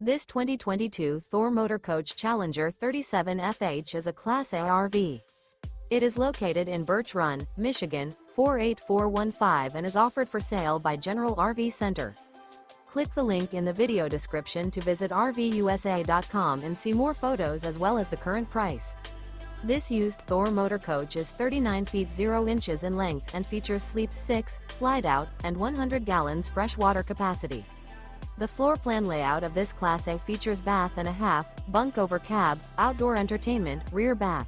This 2022 Thor Motor Coach Challenger 37FH is a Class A RV. It is located in Birch Run, Michigan, 48415 and is offered for sale by General RV Center. Click the link in the video description to visit RVUSA.com and see more photos as well as the current price. This used Thor Motor Coach is 39 feet 0 inches in length and features sleep 6, slide-out, and 100 gallons fresh water capacity. The floor plan layout of this Class A features bath and a half, bunk over cab, outdoor entertainment, rear bath.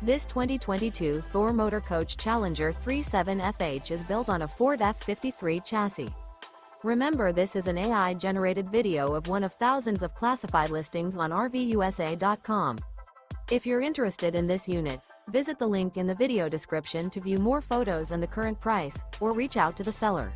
This 2022 Thor Motor Coach Challenger 37FH is built on a Ford F53 chassis. Remember, this is an AI-generated video of one of thousands of classified listings on RVUSA.com. If you're interested in this unit, visit the link in the video description to view more photos and the current price, or reach out to the seller.